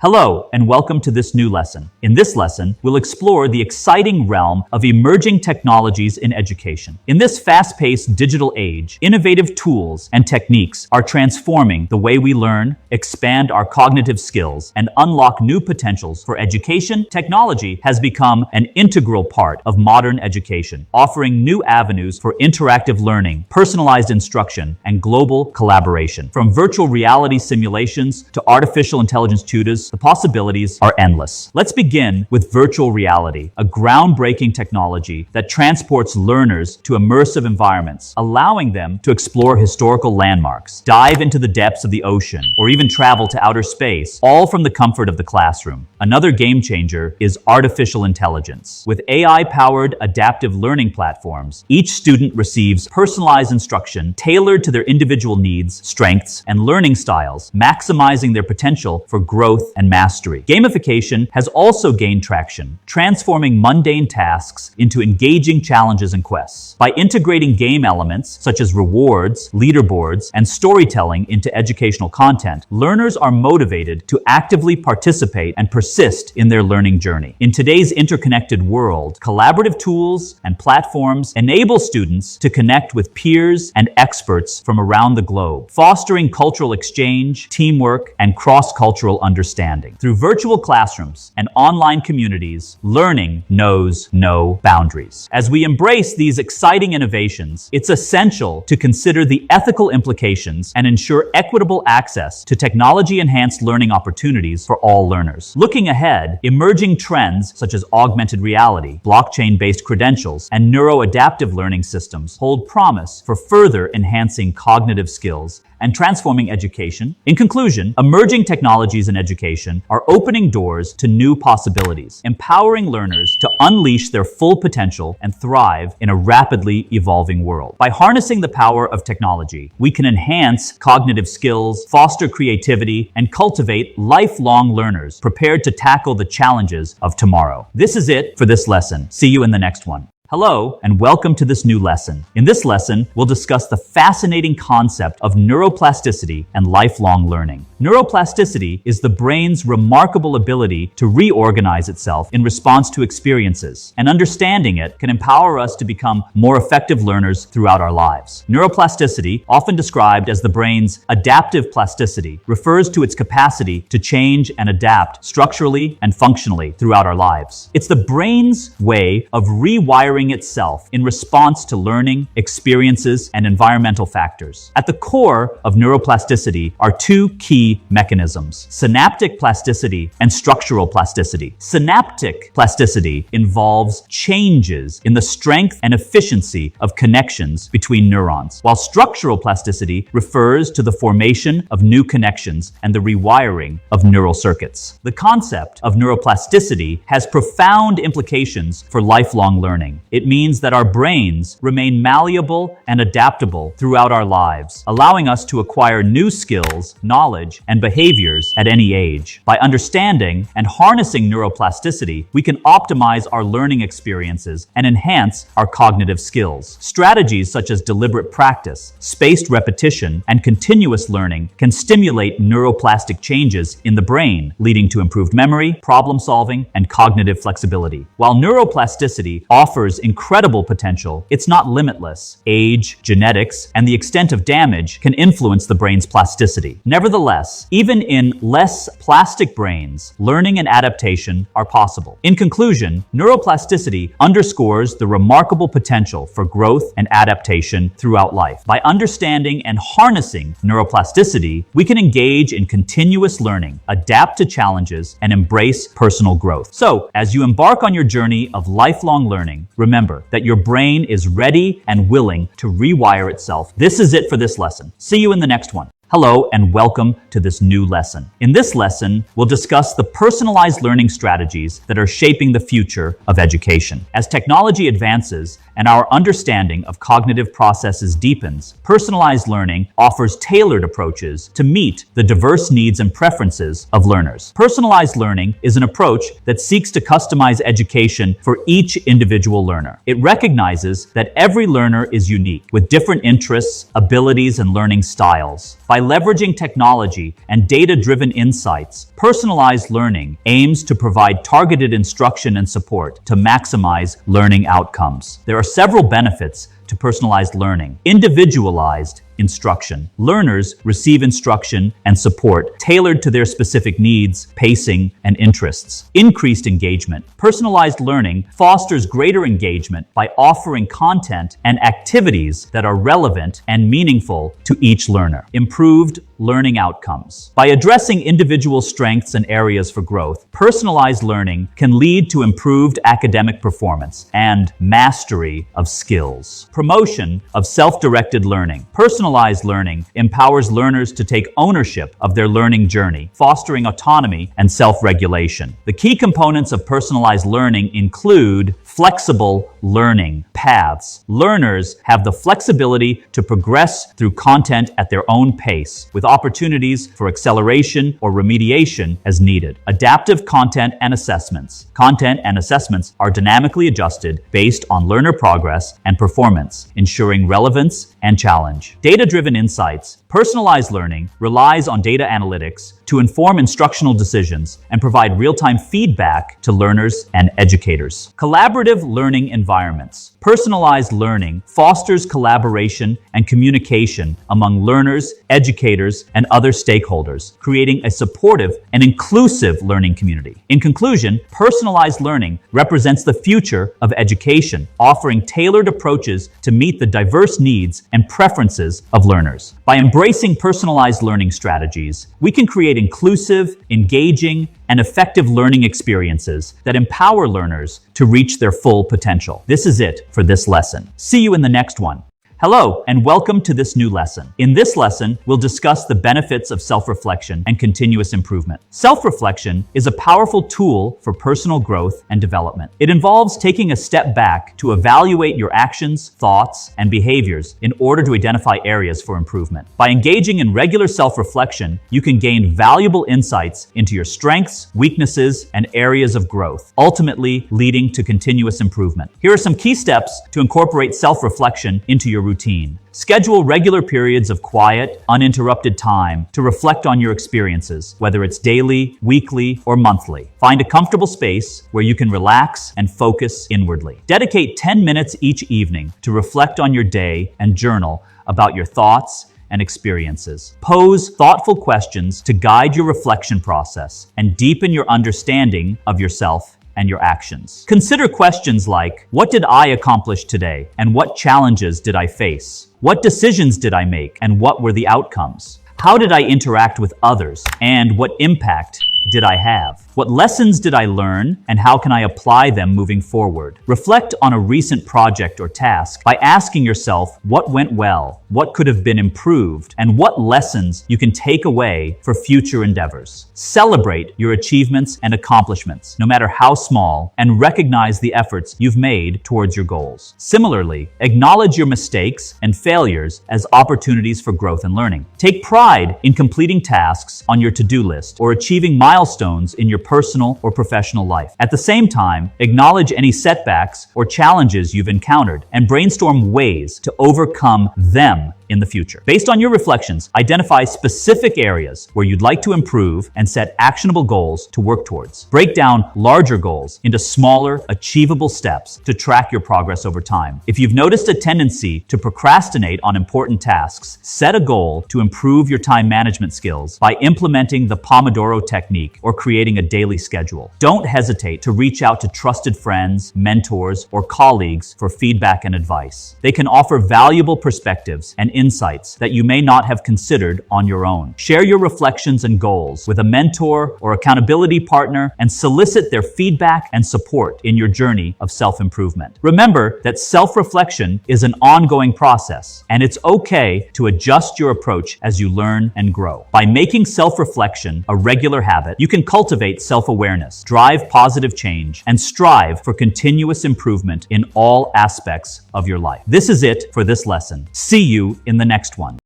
Hello, and welcome to this new lesson. In this lesson, we'll explore the exciting realm of emerging technologies in education. In this fast-paced digital age, innovative tools and techniques are transforming the way we learn, expand our cognitive skills, and unlock new potentials for education. Technology has become an integral part of modern education, offering new avenues for interactive learning, personalized instruction, and global collaboration. From virtual reality simulations to artificial intelligence tutors, the possibilities are endless. Let's begin with virtual reality, a groundbreaking technology that transports learners to immersive environments, allowing them to explore historical landmarks, dive into the depths of the ocean, or even travel to outer space, all from the comfort of the classroom. Another game changer is artificial intelligence. With AI-powered adaptive learning platforms, each student receives personalized instruction tailored to their individual needs, strengths, and learning styles, maximizing their potential for growth and mastery. Gamification has also gained traction, transforming mundane tasks into engaging challenges and quests. By integrating game elements such as rewards, leaderboards, and storytelling into educational content, learners are motivated to actively participate and persist in their learning journey. In today's interconnected world, collaborative tools and platforms enable students to connect with peers and experts from around the globe, fostering cultural exchange, teamwork, and cross-cultural understanding. Through virtual classrooms and online communities, learning knows no boundaries. As we embrace these exciting innovations, it's essential to consider the ethical implications and ensure equitable access to technology-enhanced learning opportunities for all learners. Looking ahead, emerging trends such as augmented reality, blockchain-based credentials, and neuroadaptive learning systems hold promise for further enhancing cognitive skills and transforming education. In conclusion, emerging technologies in education are opening doors to new possibilities, empowering learners to unleash their full potential and thrive in a rapidly evolving world. By harnessing the power of technology, we can enhance cognitive skills, foster creativity, and cultivate lifelong learners prepared to tackle the challenges of tomorrow. This is it for this lesson. See you in the next one. Hello, and welcome to this new lesson. In this lesson, we'll discuss the fascinating concept of neuroplasticity and lifelong learning. Neuroplasticity is the brain's remarkable ability to reorganize itself in response to experiences, and understanding it can empower us to become more effective learners throughout our lives. Neuroplasticity, often described as the brain's adaptive plasticity, refers to its capacity to change and adapt structurally and functionally throughout our lives. It's the brain's way of rewiring itself in response to learning, experiences, and environmental factors. At the core of neuroplasticity are two key mechanisms: synaptic plasticity and structural plasticity. Synaptic plasticity involves changes in the strength and efficiency of connections between neurons, while structural plasticity refers to the formation of new connections and the rewiring of neural circuits. The concept of neuroplasticity has profound implications for lifelong learning. It means that our brains remain malleable and adaptable throughout our lives, allowing us to acquire new skills, knowledge, and behaviors at any age. By understanding and harnessing neuroplasticity, we can optimize our learning experiences and enhance our cognitive skills. Strategies such as deliberate practice, spaced repetition, and continuous learning can stimulate neuroplastic changes in the brain, leading to improved memory, problem solving, and cognitive flexibility. While neuroplasticity offers incredible potential, it's not limitless. Age, genetics, and the extent of damage can influence the brain's plasticity. Nevertheless, even in less plastic brains, learning and adaptation are possible. In conclusion, neuroplasticity underscores the remarkable potential for growth and adaptation throughout life. By understanding and harnessing neuroplasticity, we can engage in continuous learning, adapt to challenges, and embrace personal growth. So, as you embark on your journey of lifelong learning, remember that your brain is ready and willing to rewire itself. This is it for this lesson. See you in the next one. Hello, and welcome to this new lesson. In this lesson, we'll discuss the personalized learning strategies that are shaping the future of education. As technology advances and our understanding of cognitive processes deepens, personalized learning offers tailored approaches to meet the diverse needs and preferences of learners. Personalized learning is an approach that seeks to customize education for each individual learner. It recognizes that every learner is unique, with different interests, abilities, and learning styles. By leveraging technology and data-driven insights, personalized learning aims to provide targeted instruction and support to maximize learning outcomes. There are several benefits to personalized learning. Individualized instruction. Learners receive instruction and support tailored to their specific needs, pacing, and interests. Increased engagement. Personalized learning fosters greater engagement by offering content and activities that are relevant and meaningful to each learner. Improved learning outcomes. By addressing individual strengths and areas for growth, personalized learning can lead to improved academic performance and mastery of skills. Promotion of self-directed learning. Personalized learning empowers learners to take ownership of their learning journey, fostering autonomy and self-regulation. The key components of personalized learning include flexible learning paths. Learners have the flexibility to progress through content at their own pace, with opportunities for acceleration or remediation as needed. Adaptive content and assessments. Content and assessments are dynamically adjusted based on learner progress and performance, ensuring relevance and challenge. Data-driven insights. Personalized learning relies on data analytics to inform instructional decisions and provide real-time feedback to learners and educators. Collaborative learning environments. Personalized learning fosters collaboration and communication among learners, educators, and other stakeholders, creating a supportive and inclusive learning community. In conclusion, personalized learning represents the future of education, offering tailored approaches to meet the diverse needs and preferences of learners. By embracing personalized learning strategies, we can create inclusive, engaging, and effective learning experiences that empower learners to reach their full potential. This is it for this lesson. See you in the next one. Hello, and welcome to this new lesson. In this lesson, we'll discuss the benefits of self-reflection and continuous improvement. Self-reflection is a powerful tool for personal growth and development. It involves taking a step back to evaluate your actions, thoughts, and behaviors in order to identify areas for improvement. By engaging in regular self-reflection, you can gain valuable insights into your strengths, weaknesses, and areas of growth, ultimately leading to continuous improvement. Here are some key steps to incorporate self-reflection into your routine. Schedule regular periods of quiet, uninterrupted time to reflect on your experiences, whether it's daily, weekly, or monthly. Find a comfortable space where you can relax and focus inwardly. Dedicate 10 minutes each evening to reflect on your day and journal about your thoughts and experiences. Pose thoughtful questions to guide your reflection process and deepen your understanding of yourself and your actions. Consider questions like, what did I accomplish today? And what challenges did I face? What decisions did I make? And what were the outcomes? How did I interact with others? And what impact did I have? What lessons did I learn, and how can I apply them moving forward? Reflect on a recent project or task by asking yourself what went well, what could have been improved, and what lessons you can take away for future endeavors. Celebrate your achievements and accomplishments, no matter how small, and recognize the efforts you've made towards your goals. Similarly, acknowledge your mistakes and failures as opportunities for growth and learning. Take pride in completing tasks on your to-do list or achieving milestones in your personal or professional life. At the same time, acknowledge any setbacks or challenges you've encountered and brainstorm ways to overcome them in the future. Based on your reflections, identify specific areas where you'd like to improve and set actionable goals to work towards. Break down larger goals into smaller, achievable steps to track your progress over time. If you've noticed a tendency to procrastinate on important tasks, set a goal to improve your time management skills by implementing the Pomodoro technique or creating a daily schedule. Don't hesitate to reach out to trusted friends, mentors, or colleagues for feedback and advice. They can offer valuable perspectives and insights that you may not have considered on your own. Share your reflections and goals with a mentor or accountability partner and solicit their feedback and support in your journey of self-improvement. Remember that self-reflection is an ongoing process, and it's okay to adjust your approach as you learn and grow. By making self-reflection a regular habit, habit, you can cultivate self-awareness, drive positive change, and strive for continuous improvement in all aspects of your life. This is it for this lesson. See you in the next one.